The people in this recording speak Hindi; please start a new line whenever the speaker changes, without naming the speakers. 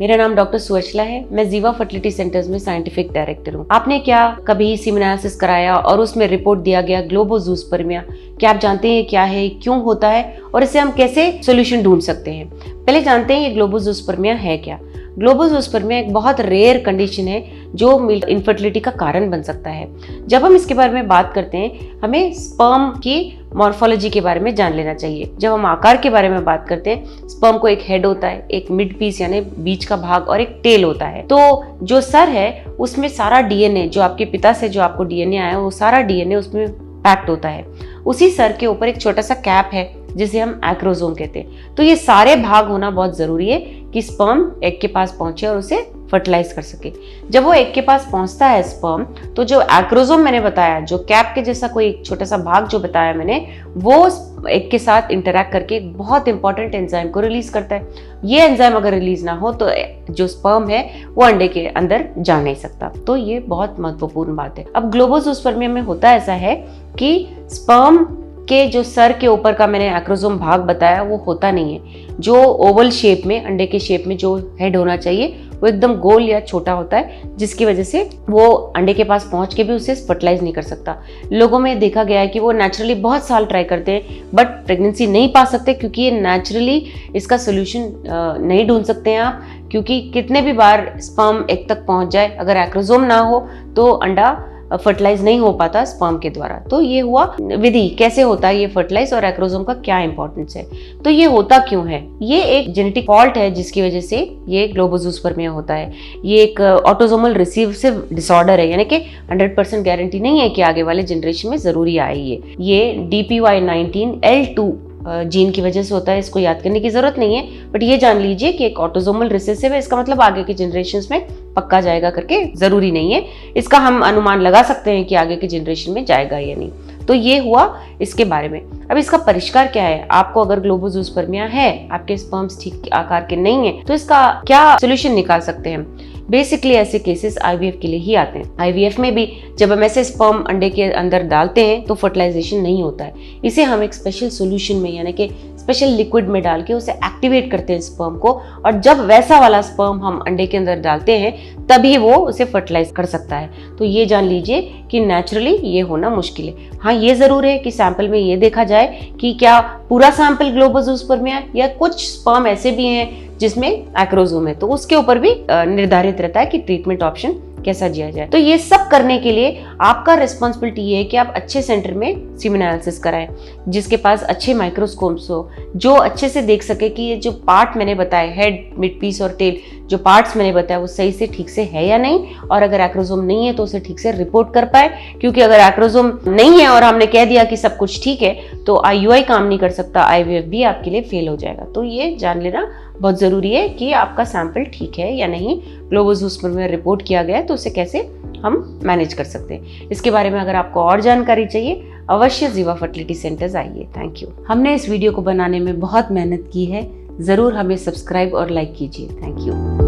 मेरा नाम डॉक्टर सुवचला है। मैं जीवा फर्टिलिटी सेंटर्स में साइंटिफिक डायरेक्टर हूँ। आपने क्या कभी सीमेन एनालिसिस कराया और उसमें रिपोर्ट दिया गया ग्लोबोजूस्पर्मिया? क्या आप जानते हैं क्या है, क्यों होता है और इसे हम कैसे सोल्यूशन ढूंढ सकते हैं? पहले जानते हैं ये ग्लोबोजूस्पर्मिया है क्या। ग्लोबोजूस्पर्मिया एक बहुत रेयर कंडीशन है जो इनफर्टिलिटी का कारण बन सकता है। जब हम इसके बारे में बात करते हैं, हमें स्पर्म की मॉर्फोलॉजी के बारे में जान लेना चाहिए। जब हम आकार के बारे में बात करते हैं, स्पर्म को एक हेड होता है, एक मिड पीस यानी बीच का भाग और एक टेल होता है। तो जो सर है उसमें सारा डीएनए, जो आपके पिता से जो आपको डीएनए आया वो सारा डीएनए उसमें पैक्ड होता है। उसी सर के ऊपर एक छोटा सा कैप है जिसे हम एक्रोसोम कहते हैं। तो ये सारे भाग होना बहुत जरूरी है कि स्पर्म एग के पास पहुंचे और उसे फर्टिलाइज कर सके। जब वो एग के पास पहुंचता है स्पर्म, तो जो एक्रोसोम मैंने बताया, जो कैप के जैसा कोई छोटा सा भाग जो बताया मैंने, वो एग के साथ इंटरैक्ट करके एक बहुत इंपॉर्टेंट एंजाइम को रिलीज करता है। ये एंजाइम अगर रिलीज ना हो तो जो स्पर्म है वो अंडे के अंदर जा नहीं सकता। तो ये बहुत महत्वपूर्ण बात है। अब ग्लोबोजूस्पर्मिया में होता ऐसा है कि स्पर्म के जो सर के ऊपर का मैंने एक्रोसोम भाग बताया वो होता नहीं है। जो ओवल शेप में, अंडे के शेप में जो हेड होना चाहिए वो एकदम गोल या छोटा होता है, जिसकी वजह से वो अंडे के पास पहुंच के भी उसे फर्टिलाइज नहीं कर सकता। लोगों में देखा गया है कि वो नेचुरली बहुत साल ट्राई करते हैं बट प्रेगनेंसी नहीं पा सकते, क्योंकि ये नेचुरली इसका सोल्यूशन नहीं ढूंढ सकते हैं आप। क्योंकि कितने भी बार स्पर्म एग तक पहुंच जाए, अगर एक्रोसोम ना हो तो अंडा फर्टिलाइज नहीं हो पाता स्पर्म के द्वारा। तो ये हुआ विधि कैसे होता है ये फर्टिलाइज, और एक्रोसोम का क्या इंपॉर्टेंस है। तो ये होता क्यों है? ये एक जेनेटिक फॉल्ट है जिसकी वजह से ये ग्लोबोजूस्पर्मिया होता है। ये एक ऑटोसोमल रिसेसिव डिसऑर्डर है, यानी कि 100% गारंटी नहीं है कि आगे वाले जनरेशन में जरूरी आए। ये DPY19L2 जीन की वजह से होता है। इसको याद करने की जरूरत नहीं है, बट ये जान लीजिए कि एक ऑटोसोमल रिसेसिव है। इसका मतलब आगे के जनरेशंस में पक्का जाएगा करके जरूरी नहीं है। इसका हम अनुमान लगा सकते हैं कि आगे के जनरेशन में जाएगा या नहीं। तो ये हुआ इसके बारे में। अब इसका परिष्कार क्या है? आपको अगर ग्लोबोजूस्पर्मिया है, आपके स्पर्म्स ठीक आकार के नहीं है, तो इसका क्या सोल्यूशन निकाल सकते हैं? बेसिकली ऐसे केसेस आईवीएफ के लिए ही आते हैं। आईवीएफ में भी जब हम ऐसे स्पर्म अंडे के अंदर डालते हैं तो फर्टिलाइजेशन नहीं होता है। इसे हम एक स्पेशल सोल्यूशन में, यानी कि स्पेशल लिक्विड में डाल के उसे एक्टिवेट करते हैं स्पर्म को, और जब वैसा वाला स्पर्म हम अंडे के अंदर डालते हैं तभी वो उसे फर्टिलाइज कर सकता है। तो ये जान लीजिए कि नेचुरली ये होना मुश्किल है। हाँ, ये जरूर है कि सैंपल में ये देखा जाए कि क्या पूरा सैंपल ग्लोबोजूस्पर्मिया या कुछ स्पर्म ऐसे भी हैं जिसमें एक्रोसोम है, तो उसके ऊपर भी निर्धारित रहता है कि ट्रीटमेंट ऑप्शन कैसा दिया जाए। तो ये सब करने के लिए आपका रिस्पॉन्सिबिलिटी ये है कि आप अच्छे सेंटर में सीमेन एनालिसिस कराएं, जिसके पास अच्छे माइक्रोस्कोप्स हो, जो अच्छे से देख सके कि ये जो पार्ट मैंने बताए, हेड, मिड पीस और टेल, जो पार्ट्स मैंने बताया वो सही से ठीक से है या नहीं, और अगर एक्रोसोम नहीं है तो उसे ठीक से रिपोर्ट कर पाए। क्योंकि अगर एक्रोसोम नहीं है और हमने कह दिया कि सब कुछ ठीक है तो IUI काम नहीं कर सकता, IVF भी आपके लिए फेल हो जाएगा। तो ये जान लेना बहुत जरूरी है कि आपका सैंपल ठीक है या नहीं, ग्लोबोजूस्पर्मिया रिपोर्ट किया गया है तो उसे कैसे हम मैनेज कर सकते हैं। इसके बारे में अगर आपको और जानकारी चाहिए, अवश्य जीवा फर्टिलिटी सेंटर्स आइए। Thank you. हमने इस वीडियो को बनाने में बहुत मेहनत की है, जरूर हमें सब्सक्राइब और लाइक कीजिए। Thank you.